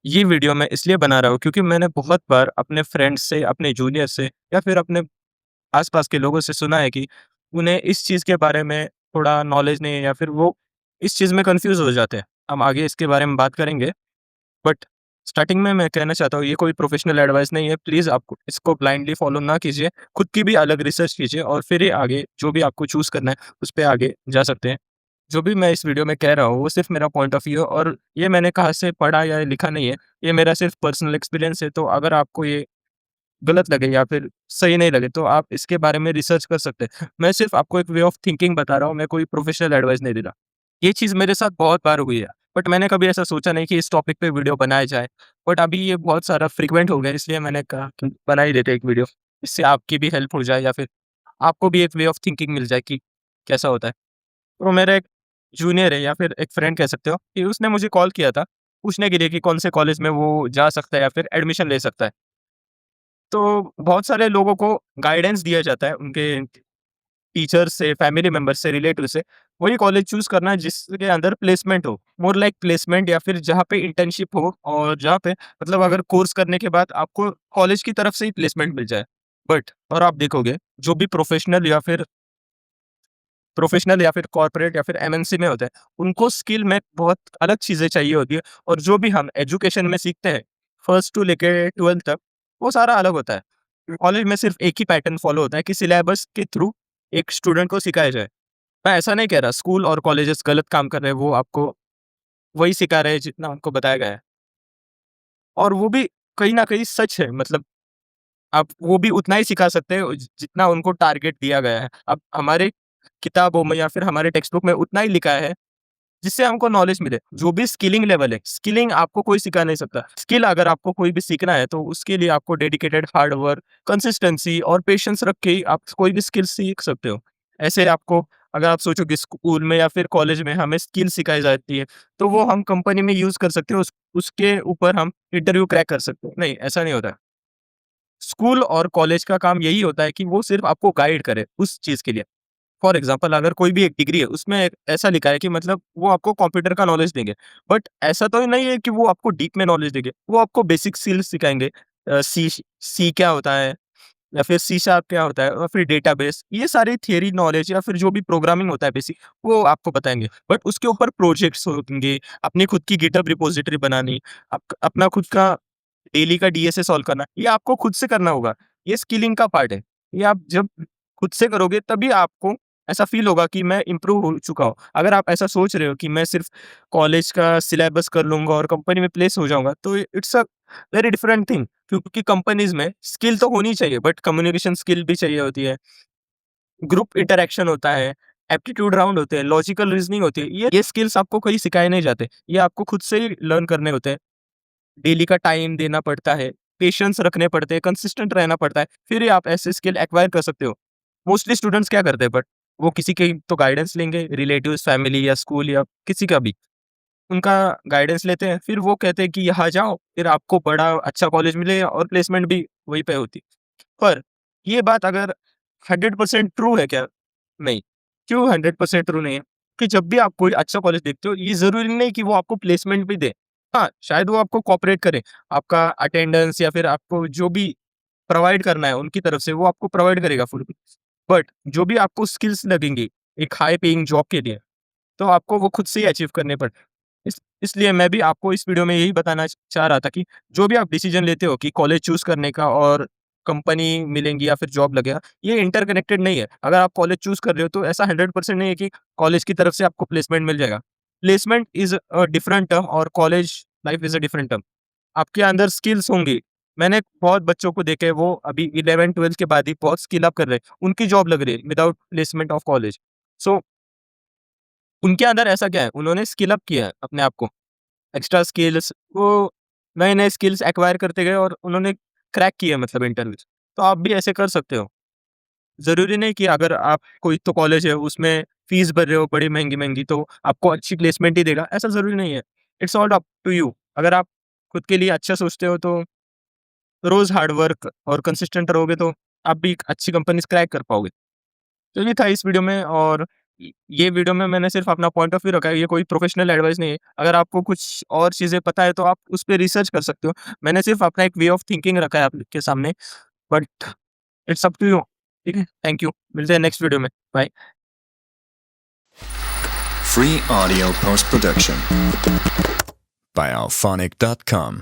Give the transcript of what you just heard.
ये वीडियो मैं इसलिए बना रहा हूँ क्योंकि मैंने बहुत बार अपने फ्रेंड्स से, अपने जूनियर से या फिर अपने आस-पास के लोगों से सुना है कि उन्हें इस चीज़ के बारे में थोड़ा नॉलेज नहीं है या फिर वो इस चीज़ में कन्फ्यूज़ हो जाते हैं। हम आगे इसके बारे में बात करेंगे, बट स्टार्टिंग में मैं कहना चाहता हूँ ये कोई प्रोफ़ेशनल एडवाइस नहीं है। प्लीज़ आप इसको ब्लाइंडली फ़ॉलो ना कीजिए। खुद की भी अलग रिसर्च कीजिए और फिर ही आगे जो भी आपको चूज़ करना है, उस पे आगे जा सकते हैं। जो भी मैं इस वीडियो में कह रहा हूँ, वो सिर्फ़ मेरा पॉइंट ऑफ व्यू है और ये मैंने कहाँ से पढ़ा या लिखा नहीं है। ये मेरा सिर्फ़ पर्सनल एक्सपीरियंस है, तो अगर आपको ये गलत लगे या फिर सही नहीं लगे, तो आप इसके बारे में रिसर्च कर सकते हैं। मैं सिर्फ़ आपको एक वे ऑफ़ थिंकिंग बता रहा हूँ, मैं कोई प्रोफ़ेशनल एडवाइस नहीं दे रहा। ये चीज़ मेरे साथ बहुत बार हुई है, बट मैंने कभी ऐसा सोचा नहीं कि इस टॉपिक पे वीडियो बनाया जाए। बट अभी ये बहुत सारा फ्रीक्वेंट हो गया, इसलिए मैंने कहा कि बना ही देते हैं एक वीडियो। इससे आपकी भी हेल्प हो जाए या फिर आपको भी एक वे ऑफ़ थिंकिंग मिल जाए कि कैसा होता है। तो मेरा एक जूनियर है या फिर एक फ्रेंड कह सकते हो कि उसने मुझे कॉल किया था, पूछने के लिए कि कौन से कॉलेज में वो जा सकता है या फिर एडमिशन ले सकता है। तो बहुत सारे लोगों को गाइडेंस दिया जाता है उनके टीचर से, फैमिली मेंबर से, रिलेटिव से, वही कॉलेज चूज़ करना है जिसके अंदर प्लेसमेंट हो। मोर लाइक प्लेसमेंट या फिर जहाँ पे इंटर्नशिप हो और जहाँ पे मतलब अगर कोर्स करने के बाद आपको कॉलेज की तरफ से ही प्लेसमेंट मिल जाए। बट और आप देखोगे जो भी प्रोफेशनल या फिर कॉर्पोरेट या फिर एमएनसी में होते हैं, उनको स्किल में बहुत अलग चीज़ें चाहिए होती है और जो भी हम एजुकेशन में सीखते हैं, फर्स्ट टू लेके 12th तक, वो सारा अलग होता है। कॉलेज में सिर्फ़ एक ही पैटर्न फॉलो होता है कि सिलेबस के थ्रू एक स्टूडेंट को सिखाया जाए। मैं ऐसा नहीं कह रहा स्कूल और कॉलेजेस गलत काम कर रहे हैं, वो आपको वही सिखा रहे हैं जितना उनको बताया गया है और वो भी कहीं न कहीं सच है, मतलब आप वो भी उतना ही सिखा सकते हो जितना उनको टारगेट दिया गया है। अब हमारे किताबों में या फिर हमारे टेक्स्ट बुक में उतना ही लिखा है जिससे हमको नॉलेज मिले। जो भी स्किलिंग लेवल है, स्किलिंग आपको कोई सिखा नहीं सकता। स्किल अगर आपको कोई भी सीखना है तो उसके लिए आपको डेडिकेटेड हार्ड वर्क, कंसिस्टेंसी और पेशेंस रख के ही आप कोई भी स्किल सीख सकते हो। ऐसे आपको अगर आप सोचो कि स्कूल में या फिर कॉलेज में हमें स्किल सिखाई जाती है, तो वो हम कंपनी में यूज़ कर सकते हो, उसके ऊपर हम इंटरव्यू क्रैक कर सकते हो। नहीं, ऐसा नहीं होता है। स्कूल और कॉलेज का काम यही होता है कि वो सिर्फ़ आपको गाइड करे उस चीज़ के लिए। फॉर एग्ज़ाम्पल अगर कोई भी एक डिग्री है, उसमें ऐसा लिखा है कि मतलब वो आपको कंप्यूटर का नॉलेज देंगे। बट ऐसा तो नहीं है कि वो आपको डीप में नॉलेज देंगे। वो आपको बेसिक स्किल्स सिखाएँगे। सी क्या होता है या फिर सी शार्प क्या होता है और फिर डेटाबेस, ये सारी थियरी नॉलेज या फिर जो भी प्रोग्रामिंग होता है बेसिक, वो आपको बताएँगे। बट उसके ऊपर प्रोजेक्ट्स होंगे, अपनी खुद की गिटहब रिपॉज़िटरी बनानी, अपना खुद का डेली का डीएसए सॉल्व करना, ये आपको खुद से करना होगा। ये स्किलिंग का पार्ट है। ये आप जब खुद से करोगे तभी आपको ऐसा फ़ील होगा कि मैं इम्प्रूव हो चुका हूँ। अगर आप ऐसा सोच रहे हो कि मैं सिर्फ़ कॉलेज का सिलेबस कर लूँगा और कंपनी में प्लेस हो जाऊँगा, तो it's a very different thing, क्योंकि कंपनीज़ में स्किल तो होनी चाहिए बट कम्युनिकेशन स्किल भी चाहिए होती है, ग्रुप इंटरैक्शन होता है, एप्टीट्यूड राउंड होते हैं, लॉजिकल रीज़निंग होती है। ये स्किल्स आपको कहीं सिखाए नहीं जाते। ये आपको खुद से ही लर्न करने होते हैं। डेली का टाइम देना पड़ता है, पेशेंस रखने पड़ते हैं, कंसिस्टेंट रहना पड़ता है, फिर ही आप ऐसे स्किल एक्वायर कर सकते हो। मोस्टली स्टूडेंट्स क्या करते हैं बट वो किसी की तो गाइडेंस लेंगे, रिलेटिव्स, फैमिली या स्कूल या किसी का भी। उनका गाइडेंस लेते हैं, फिर वो कहते हैं कि यहाँ जाओ, फिर आपको बड़ा अच्छा कॉलेज मिलेगा और प्लेसमेंट भी वहीं पे होती। पर ये बात अगर 100% ट्रू है क्या? नहीं। क्यों 100% ट्रू नहीं है? कि जब भी आप कोई अच्छा कॉलेज देखते हो, ये ज़रूरी नहीं कि वो आपको प्लेसमेंट भी दे। हाँ, शायद वो आपको कोऑपरेट करे। आपका अटेंडेंस या फिर आपको जो भी प्रोवाइड करना है उनकी तरफ से, वो आपको प्रोवाइड करेगा फुल। बट जो भी आपको स्किल्स लगेंगी, एक हाई पेइंग जॉब के लिए, तो आपको वो खुद से ही अचीव करने पड़ इसलिए मैं भी आपको इस वीडियो में यही बताना चाह रहा था कि जो भी आप डिसीजन लेते हो कि कॉलेज चूज़ करने का और कंपनी मिलेंगी या फिर जॉब लगेगा, ये इंटरकनेक्टेड नहीं है। अगर आप कॉलेज चूज़ कर रहे हो तो ऐसा 100% नहीं है कि कॉलेज की तरफ से आपको प्लेसमेंट मिल जाएगा। Placement is a different term और college life is a different term. आपके अंदर स्किल्स होंगी। मैंने बहुत बच्चों को देखा है, वो अभी 11-12 के बाद ही बहुत स्किल अप कर रहे हैं। उनकी जॉब लग रही है विदाउट प्लेसमेंट ऑफ कॉलेज। सो उनके अंदर ऐसा क्या है, उन्होंने स्किल अप किया है अपने आप को। एक्स्ट्रा स्किल्स, वो नए-नए स्किल्स एक्वायर करते गए और उन्होंने क्रैक किए मतलब इंटरव्यूज़। तो आप भी ऐसे कर सकते हो। ज़रूरी नहीं कि अगर आप कोई तो कॉलेज है उसमें फीस भर रहे हो बड़ी महँगी-महँगी तो आपको अच्छी प्लेसमेंट ही देगा, ऐसा ज़रूरी नहीं है। It's all up to you. अगर आप खुद के लिए अच्छा सोचते हो तो रोज़ हार्ड वर्क और कंसिस्टेंट रहोगे तो आप भी एक अच्छी कंपनीज़ क्रैक कर पाओगे। तो ये था इस वीडियो में और ये वीडियो में मैंने सिर्फ़ अपना पॉइंट ऑफ व्यू रखा है, ये कोई प्रोफ़ेशनल एडवाइस नहीं है। अगर आपको कुछ और चीज़ें पता है तो आप उस पे रिसर्च कर सकते हो। मैंने सिर्फ़ अपना एक वे ऑफ थिंकिंग रखा है आपके सामने, but it's up to you. ठीक है? Thank you. मिलते हैं नेक्स्ट वीडियो में। Bye. Free audio post production by alphonic.com.